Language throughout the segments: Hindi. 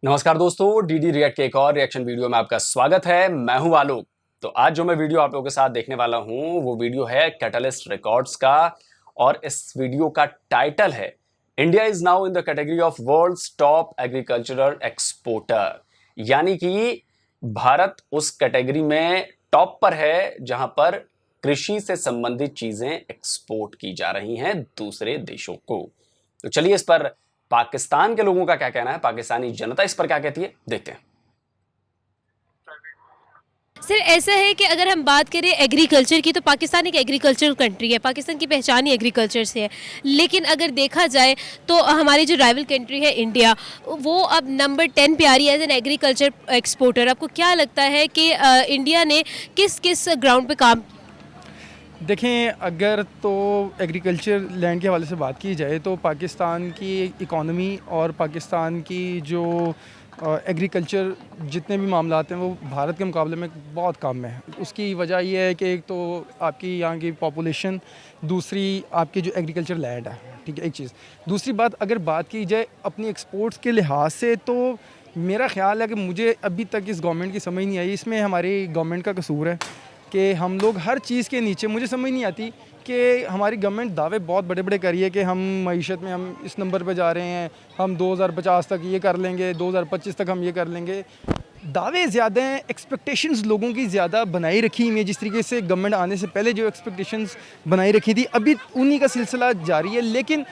नमस्कार दोस्तों, डीडी रिएक्ट के एक और रिएक्शन वीडियो में आपका स्वागत है। मैं हूं आलोक। तो आज जो मैं वीडियो आप लोगों के साथ देखने वाला हूं वो वीडियो है कैटलिस्ट रिकॉर्ड्स का, और इस वीडियो का टाइटल है India is now in the category of world's top agricultural exporter. यानी कि भारत उस कैटेगरी में टॉप पर है जहां पर कृषि से संबंधित चीजें एक्सपोर्ट की जा रही हैं दूसरे देशों को। तो चलिए इस पर पाकिस्तान के लोगों का क्या कहना है, पाकिस्तानी जनता इस पर क्या कहती है, देखते हैं। सर ऐसा है कि अगर हम बात करें एग्रीकल्चर की तो पाकिस्तान एक एग्रीकल्चरल कंट्री है। पाकिस्तान की पहचान ही एग्रीकल्चर से है। लेकिन अगर देखा जाए तो हमारी जो राइवल कंट्री है इंडिया, वो अब नंबर 10 पे आ रही है एज एन एग्रीकल्चर एक्सपोर्टर। आपको क्या लगता है कि इंडिया ने किस किस ग्राउंड पे काम? देखें, अगर तो एग्रीकल्चर लैंड के हवाले से बात की जाए तो पाकिस्तान की इकॉनमी और पाकिस्तान की जो एग्रीकल्चर जितने भी मामलात हैं वो भारत के मुकाबले में बहुत कम है। उसकी वजह यह है कि एक तो आपकी यहाँ की पॉपुलेशन, दूसरी आपकी जो एग्रीकल्चर लैंड है, ठीक है, एक चीज़। दूसरी बात, अगर बात की जाए अपनी एक्सपोर्ट्स के लिहाज से तो मेरा ख़्याल है कि मुझे अभी तक इस गवर्नमेंट की समझ नहीं आई। इसमें हमारी गवर्नमेंट का कसूर है कि हम लोग हर चीज़ के नीचे, मुझे समझ नहीं आती कि हमारी गवर्नमेंट दावे बहुत बड़े बड़े करी है कि हम मईशत में हम इस नंबर पे जा रहे हैं, हम 2050 तक ये कर लेंगे, 2025 तक हम ये कर लेंगे। दावे ज़्यादा हैं, एक्सपेक्टेशंस लोगों की ज़्यादा बनाई रखी हुई है। जिस तरीके से गवर्नमेंट आने से पहले जो एक्सपेक्टेशंस बनाई रखी थी, अभी उन्हीं का सिलसिला जारी है। लेकिन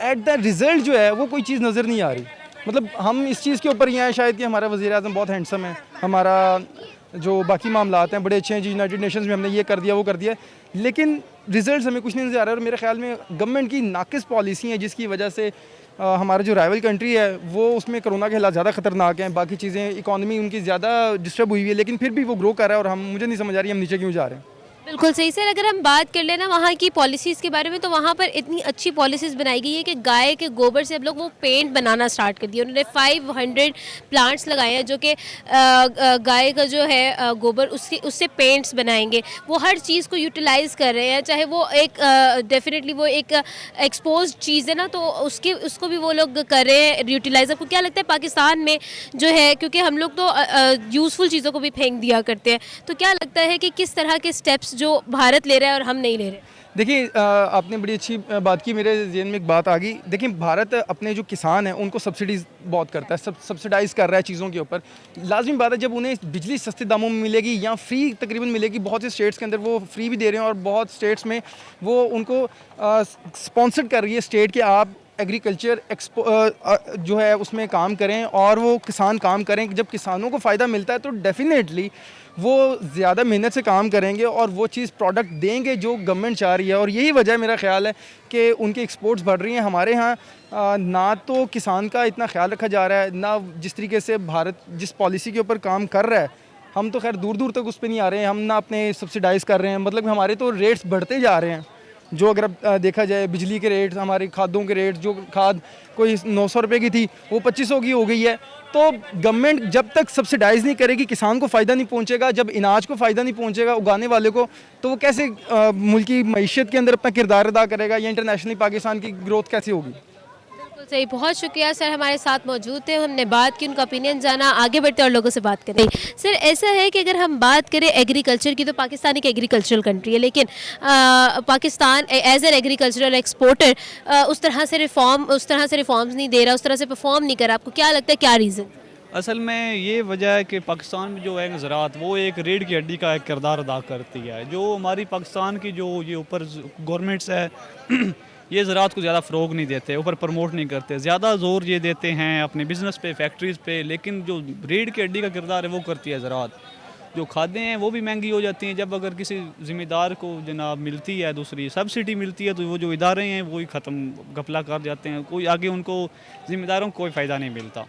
एट द रिज़ल्ट जो है वो कोई चीज़ नज़र नहीं आ रही। मतलब हम इस चीज़ के ऊपर ये हैं शायद कि हमारा वज़ीर-ए-आज़म बहुत हैंडसम है, हमारा जो बाकी मामलात हैं बड़े अच्छे हैं जी, यूनाइटेड नेशंस में हमने ये कर दिया वो कर दिया, लेकिन रिजल्ट्स हमें कुछ नहीं नज़र आ रहा है। और मेरे ख्याल में गवर्नमेंट की नाकिस पॉलिसी है जिसकी वजह से हमारा जो राइवल कंट्री है वो उसमें कोरोना के हालात ज़्यादा ख़तरनाक हैं। बाकी चीज़ें, इकॉनमी उनकी ज़्यादा डिस्टर्ब हुई है, लेकिन फिर भी वो ग्रो कर रहा है और मुझे नहीं समझ आ रही हम नीचे क्यों जा रहे हैं। बिल्कुल सही सर। अगर हम बात कर लेना वहाँ की पॉलिसीज़ के बारे में, तो वहाँ पर इतनी अच्छी पॉलिसीज़ बनाई गई है कि गाय के गोबर से अब लोग वो पेंट बनाना स्टार्ट कर दिया। उन्होंने 500 प्लांट्स लगाए हैं जो कि गाय का जो है गोबर उससे पेंट्स बनाएंगे। वो हर चीज़ को यूटिलाइज़ कर रहे हैं, चाहे वो एक डेफिनेटली वो एक एक्सपोज चीज़ है ना, तो उसको भी वो लोग कर रहे हैं यूटिलाइज़। आपको क्या लगता है पाकिस्तान में जो है, क्योंकि हम लोग तो यूज़फुल चीज़ों को भी फेंक दिया करते हैं, तो क्या लगता है कि किस तरह के स्टेप्स जो भारत ले रहा है और हम नहीं ले रहे? देखिए, आपने बड़ी अच्छी बात की, मेरे ज़हन में एक बात आ गई। देखिए, भारत अपने जो किसान हैं उनको सब्सिडीज़ बहुत करता है, सब्सिडाइज़ कर रहा है चीज़ों के ऊपर। लाज़मी बात है जब उन्हें बिजली सस्ते दामों में मिलेगी या फ्री तकरीबन मिलेगी, बहुत से स्टेट्स के अंदर वो फ्री भी दे रहे हैं और बहुत स्टेट्स में वो उनको स्पॉन्सर्ड कर रही है स्टेट कि आप एग्रीकल्चर जो है उसमें काम करें और वो किसान काम करें। जब किसानों को फ़ायदा मिलता है तो डेफिनेटली वो ज़्यादा मेहनत से काम करेंगे और वो चीज़ प्रोडक्ट देंगे जो गवर्नमेंट चाह रही है। और यही वजह मेरा ख़्याल है कि उनकी एक्सपोर्ट्स बढ़ रही हैं। हमारे यहाँ ना तो किसान का इतना ख्याल रखा जा रहा है, ना जिस तरीके से भारत जिस पॉलिसी के ऊपर काम कर रहा है, हम तो खैर दूर दूर तक उस पर नहीं आ रहे हैं। हम ना अपने सब्सिडाइज़ कर रहे हैं, मतलब हमारे तो रेट्स बढ़ते जा रहे हैं। जो अगर देखा जाए बिजली के रेट, हमारे खादों के रेट, जो खाद कोई 900 रुपये की थी वो 2500 की हो गई है। तो गवर्नमेंट जब तक सब्सिडाइज़ नहीं करेगी, किसान को फ़ायदा नहीं पहुंचेगा, जब अनाज को फ़ायदा नहीं पहुंचेगा उगाने वाले को, तो वो कैसे मुल्क की मईशत के अंदर अपना किरदार अदा करेगा या इंटरनेशनली पाकिस्तान की ग्रोथ कैसे होगी। बिल्कुल सही। बहुत शुक्रिया सर, हमारे साथ मौजूद थे, हमने बात की, उनका ओपिनियन जाना। आगे बढ़ते और लोगों से बात करें। सर ऐसा है कि अगर हम बात करें एग्रीकल्चर की तो पाकिस्तान एक एग्रीकल्चरल कंट्री है, लेकिन Pakistan as an agricultural exporter उस तरह से रिफॉर्म्स नहीं दे रहा, उस तरह से परफॉर्म नहीं कर रहा। आपको क्या लगता है क्या रीज़न? असल में ये वजह है कि पाकिस्तान में जो है ज़राअत वो एक रीढ़ की हड्डी का एक किरदार अदा करती है। जो हमारी पाकिस्तान की जो ये ऊपर गवर्नमेंट्स है ये ज़राअत को ज़्यादा फ़रोग नहीं देते, ऊपर प्रमोट नहीं करते, ज़्यादा ज़ोर ये देते हैं अपने बिज़नेस पे, फैक्ट्रीज़ पे, लेकिन जो रीढ़ की हड्डी का किरदार है वो करती है ज़राअत। जो खादें हैं वो भी महंगी हो जाती हैं। जब अगर किसी ज़िम्मेदार को जनाब मिलती है दूसरी सब्सिडी मिलती है तो वो जो इदारे हैं वही ख़त्म घपला कर जाते हैं, कोई आगे उनको ज़िम्मेदारों को कोई फ़ायदा नहीं मिलता।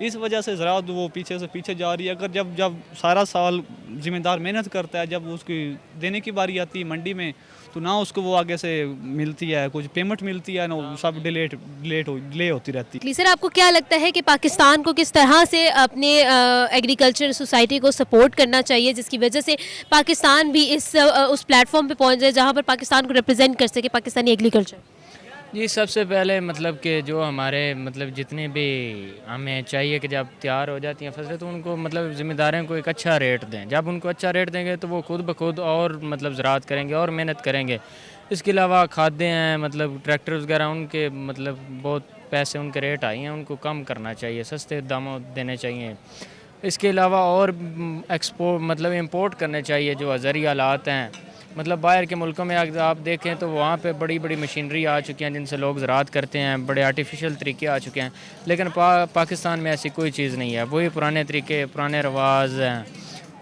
इस वजह से ज़राअत वो पीछे से पीछे जा रही है। अगर जब जब सारा साल ज़िम्मेदार मेहनत करता है, जब उसकी देने की बारी आती है मंडी में, तो ना उसको वो आगे से मिलती है, कुछ पेमेंट मिलती है, ना सब डिले होती रहती है। सर आपको क्या लगता है कि पाकिस्तान को किस तरह से अपने एग्रीकल्चर सोसाइटी को सपोर्ट करना चाहिए जिसकी वजह से पाकिस्तान भी उस प्लेटफॉर्म पे पहुंच जाए जहां पर पाकिस्तान को रिप्रेजेंट कर सके पाकिस्तानी एग्रीकल्चर? जी, सबसे पहले मतलब कि जो हमारे मतलब जितने भी हमें चाहिए कि जब तैयार हो जाती हैं फसलें तो उनको मतलब ज़िम्मेदारों को एक अच्छा रेट दें। जब उनको अच्छा रेट देंगे तो वो खुद ब खुद और मतलब ज़राअत करेंगे और मेहनत करेंगे। इसके अलावा खादें हैं मतलब ट्रैक्टर वगैरह उनके मतलब बहुत पैसे उनके रेट आए हैं, उनको कम करना चाहिए, सस्ते दामों देने चाहिए। इसके अलावा और एक्सपोर्ट मतलब इंपोर्ट करने चाहिए जो ज़रूरी आलात हैं। मतलब बाहर के मुल्कों में अगर आप देखें तो वहाँ पे बड़ी बड़ी मशीनरी आ चुकी हैं जिनसे लोग ज़राअत करते हैं, बड़े आर्टिफिशियल तरीके आ चुके हैं। लेकिन पाकिस्तान में ऐसी कोई चीज़ नहीं है, वही पुराने तरीके पुराने रवाज हैं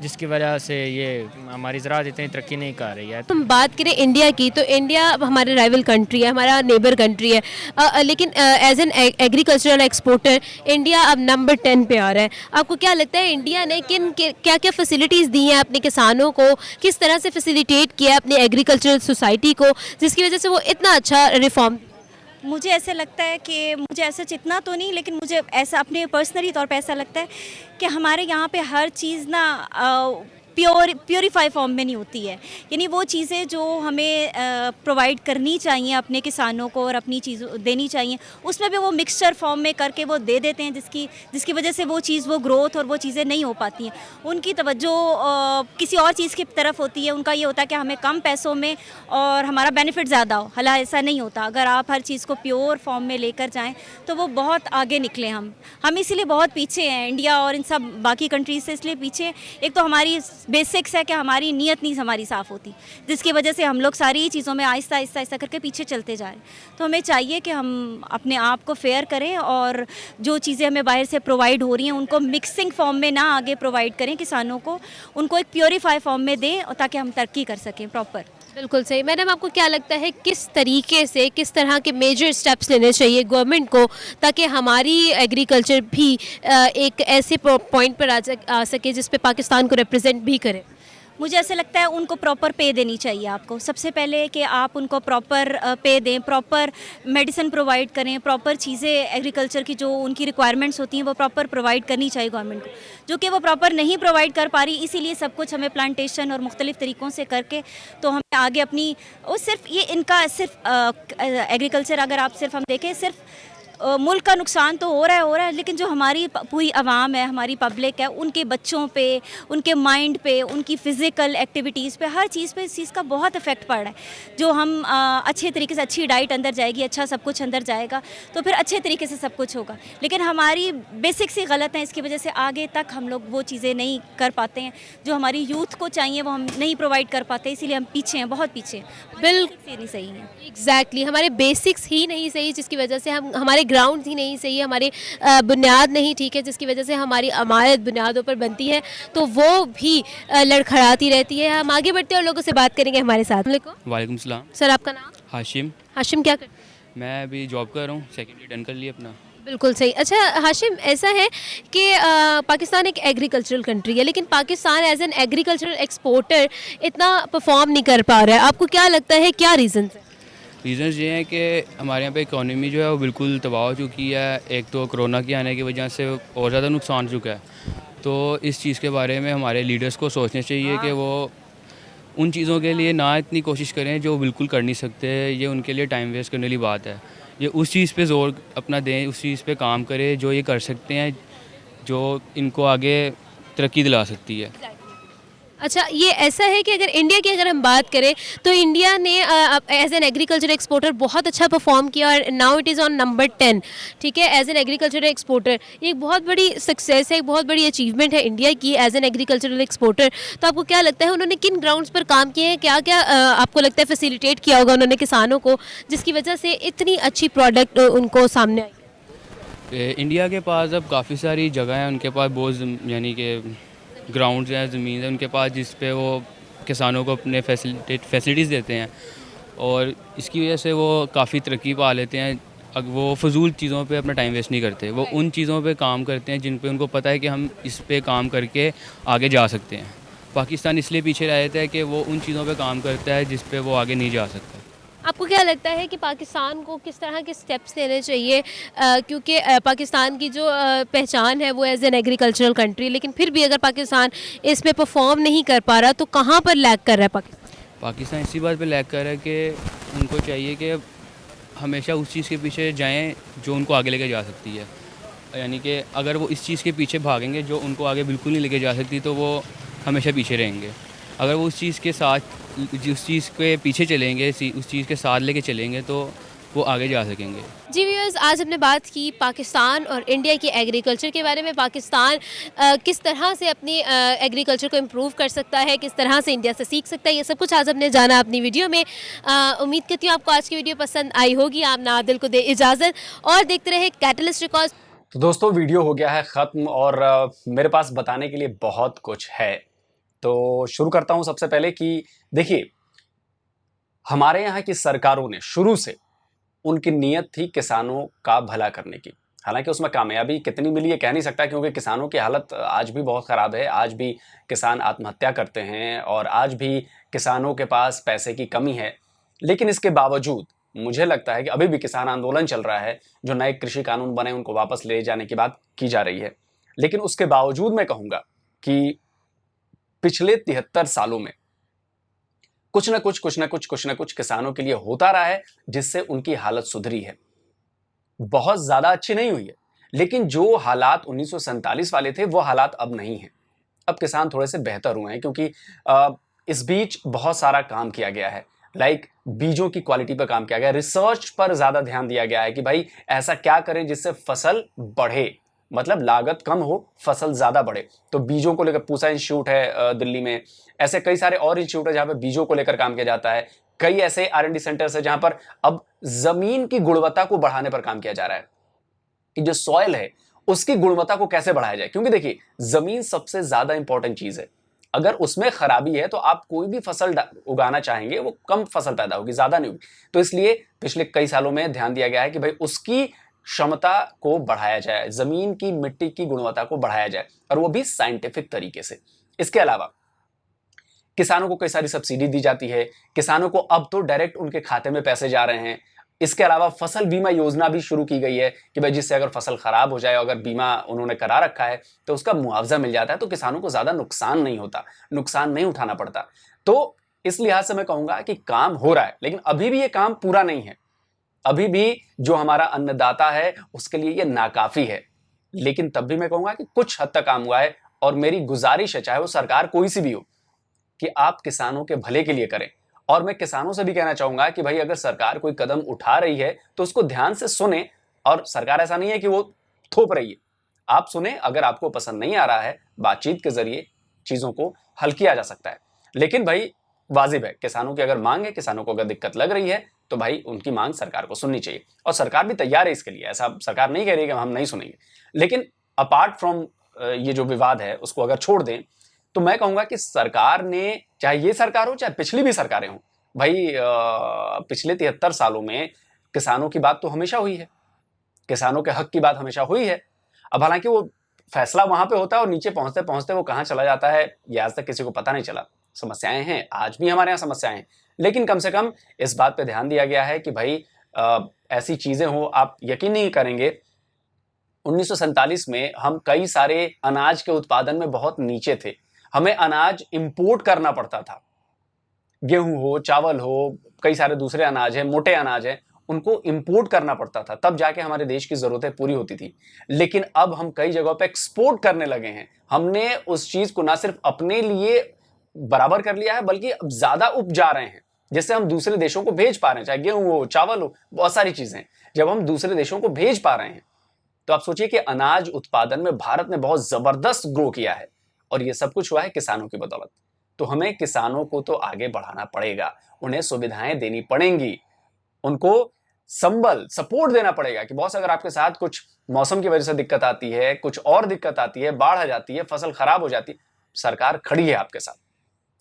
जिसकी वजह से ये हमारी ज़राअत इतनी तरक्की नहीं कर रही है। हम बात करें इंडिया की तो इंडिया हमारे राइवल कंट्री है, हमारा नेबर कंट्री है, लेकिन as an agricultural exporter India अब नंबर 10 पे आ रहा है। आपको क्या लगता है इंडिया ने क्या क्या फैसिलिटीज़ दी हैं अपने किसानों को, किस तरह से फैसिलिटेट किया अपनी एग्रीकल्चरल सोसाइटी को जिसकी वजह से वो इतना अच्छा रिफॉर्म? मुझे ऐसे लगता है कि मुझे ऐसा जितना तो नहीं, लेकिन मुझे ऐसा अपने पर्सनली तौर पे ऐसा लगता है कि हमारे यहाँ पे हर चीज़ ना प्योरीफाई फॉर्म में नहीं होती है। यानी वो चीज़ें जो हमें प्रोवाइड करनी चाहिए अपने किसानों को और अपनी चीज़ देनी चाहिए, उसमें भी वो मिक्सचर फॉर्म में करके वो दे देते हैं, जिसकी वजह से वो चीज़, वो ग्रोथ और वो चीज़ें नहीं हो पाती हैं। उनकी तवज्जो किसी और चीज़ की तरफ होती है। उनका ये होता है कि हमें कम पैसों में और हमारा बेनिफिट ज़्यादा हो। हालांकि ऐसा नहीं होता। अगर आप हर चीज़ को प्योर फॉर्म में लेकर जाएँ तो वो बहुत आगे निकले। हम इसीलिए बहुत पीछे हैं, इंडिया और इन सब बाकी कंट्रीज से इसलिए पीछे। एक तो हमारी बेसिक्स है कि हमारी नीयत नहीं हमारी साफ़ होती, जिसकी वजह से हम लोग सारी चीज़ों में आहिस्ता आहिस्ता करके पीछे चलते जा रहे हैं। तो हमें चाहिए कि हम अपने आप को फेयर करें और जो चीज़ें हमें बाहर से प्रोवाइड हो रही हैं उनको मिक्सिंग फॉर्म में ना आगे प्रोवाइड करें किसानों को, उनको एक प्योरीफाई फॉर्म में दें और ताकि हम तरक्की कर सकें प्रॉपर। बिल्कुल सही। मैडम, आपको क्या लगता है किस तरीके से, किस तरह के मेजर स्टेप्स लेने चाहिए गवर्नमेंट को ताकि हमारी एग्रीकल्चर भी एक ऐसे पॉइंट पर आ सके जिस पे पाकिस्तान को रिप्रेजेंट भी करे? मुझे ऐसे लगता है उनको प्रॉपर पे देनी चाहिए। आपको सबसे पहले कि आप उनको प्रॉपर पे दें, प्रॉपर मेडिसिन प्रोवाइड करें, प्रॉपर चीज़ें एग्रीकल्चर की जो उनकी रिक्वायरमेंट्स होती हैं वो प्रॉपर प्रोवाइड करनी चाहिए गवर्नमेंट को, जो कि वो प्रॉपर नहीं प्रोवाइड कर पा रही। इसीलिए सब कुछ हमें प्लांटेशन और मुख्तलिफ़ तरीक़ों से करके तो हमें आगे अपनी वो सिर्फ ये इनका सिर्फ एग्रीकल्चर अगर आप सिर्फ हम देखें सिर्फ मुल्क का नुकसान तो हो रहा है, लेकिन जो हमारी पूरी आवाम है, हमारी पब्लिक है, उनके बच्चों पे, उनके माइंड पे, उनकी फ़िज़िकल एक्टिविटीज़ पे, हर चीज़ पे इस चीज़ का बहुत इफ़ेक्ट पड़ रहा है। जो हम अच्छे तरीके से अच्छी डाइट अंदर जाएगी, अच्छा सब कुछ अंदर जाएगा तो फिर अच्छे तरीके से सब कुछ होगा। लेकिन हमारी बेसिक्स ही गलत हैं, इसकी वजह से आगे तक हम लोग वो चीज़ें नहीं कर पाते हैं जो हमारी यूथ को चाहिए, वो हम नहीं प्रोवाइड कर पाते। इसीलिए हम पीछे हैं, बहुत पीछे हैं। बिल्कुल नहीं सही है। एग्जैक्टली हमारे बेसिक्स ही नहीं सही जिसकी वजह से हमारे ग्राउंड ही नहीं सही, हमारी बुनियाद नहीं ठीक है जिसकी वजह से हमारी अमारत बुनियादों पर बनती है तो वो भी लड़खड़ाती रहती है। हम आगे बढ़ते हैं और लोगों से बात करेंगे हमारे साथ। वालेकुम सलाम। सर, आपका नाम? हाशिम। हाशिम, क्या करते हैं? मैं अभी जॉब कर रहा हूँ, सेकेंड ईयर डन कर लिया अपना। बिल्कुल सही। अच्छा हाशिम, ऐसा है कि पाकिस्तान एक एग्रीकल्चरल कंट्री है, लेकिन Pakistan as an agricultural exporter इतना परफॉर्म नहीं कर पा रहा है। आपको क्या लगता है क्या रीज़न है? रीज़न्स ये हैं कि हमारे यहाँ पे इकोनॉमी जो है वो बिल्कुल तबाह हो चुकी है। एक तो कोरोना के आने की वजह से और ज़्यादा नुकसान हो चुका है। तो इस चीज़ के बारे में हमारे लीडर्स को सोचना चाहिए कि वो उन चीज़ों के लिए ना इतनी कोशिश करें जो बिल्कुल कर नहीं सकते। ये उनके लिए टाइम वेस्ट करने वाली बात है। ये उस चीज़ पे ज़ोर अपना दें, उस चीज़ पे काम करें जो ये कर सकते हैं, जो इनको आगे तरक्की दिला सकती है। अच्छा, ये ऐसा है कि अगर हम बात करें तो इंडिया ने एज एन एग्रीकल्चर एक्सपोर्टर बहुत अच्छा परफॉर्म किया और now it is on number 10। ठीक है, एज एन एग्रीकल्चर एक्सपोर्टर ये एक बहुत बड़ी सक्सेस है, एक बहुत बड़ी अचीवमेंट है इंडिया की एज एन एग्रीकल्चरल एक्सपोर्टर। तो आपको क्या लगता है उन्होंने किन ग्राउंड्स पर काम किए हैं, क्या क्या आपको लगता है फैसिलिटेट किया होगा उन्होंने किसानों को जिसकी वजह से इतनी अच्छी प्रोडक्ट उनको सामने आई? इंडिया के पास अब काफ़ी सारी जगह हैं, उनके पास बहुत यानी कि ग्राउंड्स हैं, ज़मीन है उनके पास जिस पे वो किसानों को अपने फैसिलिटीज़ देते हैं और इसकी वजह से वो काफ़ी तरक्की पा लेते हैं। अब वो फजूल चीज़ों पे अपना टाइम वेस्ट नहीं करते, वो उन चीज़ों पे काम करते हैं जिन पे उनको पता है कि हम इस पे काम करके आगे जा सकते हैं। पाकिस्तान इसलिए पीछे रहता है कि वो उन चीज़ों पे काम करता है जिस पे वो आगे नहीं जा सकता। आपको क्या लगता है कि पाकिस्तान को किस तरह के स्टेप्स लेने चाहिए, क्योंकि पाकिस्तान की जो पहचान है वो एज एन एग्रीकल्चरल कंट्री, लेकिन फिर भी अगर पाकिस्तान इस पे परफॉर्म नहीं कर पा रहा तो कहाँ पर लैग कर रहा है पाकिस्तान? पाकिस्तान इसी बात पे लैग कर रहा है कि उनको चाहिए कि हमेशा उस चीज़ के पीछे जाएं जो उनको आगे लेके जा सकती है। यानी कि अगर वो इस चीज़ के पीछे भागेंगे जो उनको आगे बिल्कुल नहीं लेके जा सकती, तो वो हमेशा पीछे रहेंगे। अगर वो उस चीज़ के साथ उस चीज़ के पीछे चलेंगे, उस चीज़ के साथ लेके चलेंगे, तो वो आगे जा सकेंगे। जी व्यूअर्स, आज हमने बात की पाकिस्तान और इंडिया की एग्रीकल्चर के बारे में। पाकिस्तान किस तरह से अपनी एग्रीकल्चर को इम्प्रूव कर सकता है, किस तरह से इंडिया से सीख सकता है, ये सब कुछ आज हमने जाना अपनी वीडियो में। उम्मीद करती हूँ आपको आज की वीडियो पसंद आई होगी। आप नादिल को दे इजाज़त और देखते रहे कैटलिस्ट रिकॉर्ड्स। तो दोस्तों, वीडियो हो गया है ख़त्म और मेरे पास बताने के लिए बहुत कुछ है। तो शुरू करता हूँ सबसे पहले कि देखिए, हमारे यहाँ की सरकारों ने शुरू से उनकी नीयत थी किसानों का भला करने की। हालांकि उसमें कामयाबी कितनी मिली ये कह नहीं सकता, क्योंकि किसानों की हालत आज भी बहुत ख़राब है। आज भी किसान आत्महत्या करते हैं और आज भी किसानों के पास पैसे की कमी है। लेकिन इसके बावजूद मुझे लगता है कि अभी भी किसान आंदोलन चल रहा है। जो नए कृषि कानून बने उनको वापस ले जाने की बात की जा रही है। लेकिन उसके बावजूद मैं कहूँगा कि पिछले 73 सालों में कुछ न कुछ किसानों के लिए होता रहा है, जिससे उनकी हालत सुधरी है। बहुत ज्यादा अच्छी नहीं हुई है, लेकिन जो हालात 1947 वाले थे वो हालात अब नहीं हैं। अब किसान थोड़े से बेहतर हुए हैं, क्योंकि इस बीच बहुत सारा काम किया गया है। लाइक बीजों की क्वालिटी पर काम किया गया, रिसर्च पर ज्यादा ध्यान दिया गया है कि भाई ऐसा क्या करें जिससे फसल बढ़े, मतलब लागत कम हो, फसल ज्यादा बढ़े। तो बीजों को लेकर पूसा इंस्टीट्यूट है दिल्ली में, ऐसे कई सारे और इंस्टीट्यूट है जहां पर बीजों को लेकर काम किया जाता है। कई ऐसे R&D सेंटर्स है जहां पर अब जमीन की गुणवत्ता को बढ़ाने पर काम किया जा रहा है कि जो सॉइल है उसकी गुणवत्ता को कैसे बढ़ाया जाए। क्योंकि देखिए, जमीन सबसे ज्यादा इंपॉर्टेंट चीज है। अगर उसमें खराबी है तो आप कोई भी फसल उगाना चाहेंगे वो कम फसल पैदा होगी, ज्यादा नहीं होगी। तो इसलिए पिछले कई सालों में ध्यान दिया गया है कि भाई उसकी क्षमता को बढ़ाया जाए, जमीन की मिट्टी की गुणवत्ता को बढ़ाया जाए, और वो भी साइंटिफिक तरीके से। इसके अलावा किसानों को कई सारी सब्सिडी दी जाती है। किसानों को अब तो डायरेक्ट उनके खाते में पैसे जा रहे हैं। इसके अलावा फसल बीमा योजना भी शुरू की गई है कि भाई जिससे अगर फसल खराब हो जाए, अगर बीमा उन्होंने करा रखा है तो उसका मुआवजा मिल जाता है, तो किसानों को ज्यादा नुकसान नहीं होता, नुकसान नहीं उठाना पड़ता। तो इस लिहाज से मैं कहूंगा कि काम हो रहा है, लेकिन अभी भी ये काम पूरा नहीं है। अभी भी जो हमारा अन्नदाता है उसके लिए ये नाकाफी है। लेकिन तब भी मैं कहूंगा कि कुछ हद तक काम हुआ है, और मेरी गुजारिश है, चाहे वो सरकार कोई सी भी हो, कि आप किसानों के भले के लिए करें। और मैं किसानों से भी कहना चाहूंगा कि भाई अगर सरकार कोई कदम उठा रही है तो उसको ध्यान से सुने। और सरकार ऐसा नहीं है कि वो थोप रही है, आप सुने। अगर आपको पसंद नहीं आ रहा है, बातचीत के जरिए चीजों को हल किया जा सकता है। लेकिन भाई वाजिब है, किसानों की अगर मांग है, किसानों को अगर दिक्कत लग रही है, तो भाई उनकी मांग सरकार को सुननी चाहिए। और सरकार भी तैयार है इसके लिए। ऐसा सरकार नहीं कह रही है कि हम नहीं सुनेंगे। लेकिन अपार्ट फ्रॉम ये जो विवाद है उसको अगर छोड़ दें, तो मैं कहूंगा कि सरकार ने, चाहे ये सरकार हो चाहे पिछली भी सरकारें हों, भाई पिछले 73 सालों में किसानों की बात तो हमेशा हुई है, किसानों के हक की बात हमेशा हुई है। अब हालांकि वो फैसला वहां पे होता है और नीचे पहुंचते पहुंचते वो कहां चला जाता है ये आज तक किसी को पता नहीं चला। समस्याएं हैं, आज भी हमारे यहाँ समस्याएं हैं, लेकिन कम से कम इस बात पे ध्यान दिया गया है कि भाई ऐसी चीजें हो। आप यकीन नहीं करेंगे, 1947 में हम कई सारे अनाज के उत्पादन में बहुत नीचे थे। हमें अनाज इंपोर्ट करना पड़ता था। गेहूं हो, चावल हो, कई सारे दूसरे अनाज हैं, मोटे अनाज हैं, उनको इंपोर्ट करना पड़ता था, तब जाके हमारे देश की जरूरतें पूरी होती थी। लेकिन अब हम कई जगहों पे एक्सपोर्ट करने लगे हैं। हमने उस चीज को ना सिर्फ अपने लिए बराबर कर लिया है, बल्कि अब ज्यादा उपजा रहे हैं, जिससे हम दूसरे देशों को भेज पा रहे हैं। चाहे गेहूं हो, चावल हो, बहुत सारी चीजें। जब हम दूसरे देशों को भेज पा रहे हैं, तो आप सोचिए कि अनाज उत्पादन में भारत ने बहुत जबरदस्त ग्रो किया है, और ये सब कुछ हुआ है किसानों की बदौलत। तो हमें किसानों को तो आगे बढ़ाना पड़ेगा, उन्हें सुविधाएं देनी पड़ेंगी, उनको संबल सपोर्ट देना पड़ेगा कि बॉस अगर आपके साथ कुछ मौसम की वजह से दिक्कत आती है, कुछ और दिक्कत आती है, बाढ़ आ जाती है, फसल खराब हो जाती है, सरकार खड़ी है आपके साथ,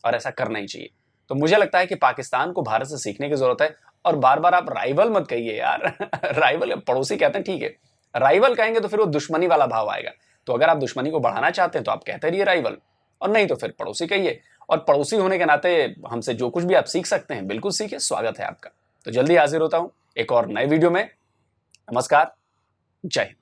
और ऐसा करना ही चाहिए। तो मुझे लगता है कि पाकिस्तान को भारत से सीखने की जरूरत है। और बार बार आप राइवल मत कहिए यार राइवल, पड़ोसी कहते हैं, ठीक है, राइवल कहेंगे तो फिर वो दुश्मनी वाला भाव आएगा। तो अगर आप दुश्मनी को बढ़ाना चाहते हैं तो आप कहते रहिए राइवल, और नहीं तो फिर पड़ोसी कहिए। और पड़ोसी होने के नाते हमसे जो कुछ भी आप सीख सकते हैं बिल्कुल सीखिए, स्वागत है आपका। तो जल्दी हाजिर होता हूं एक और नए वीडियो में। नमस्कार, जय हिंद।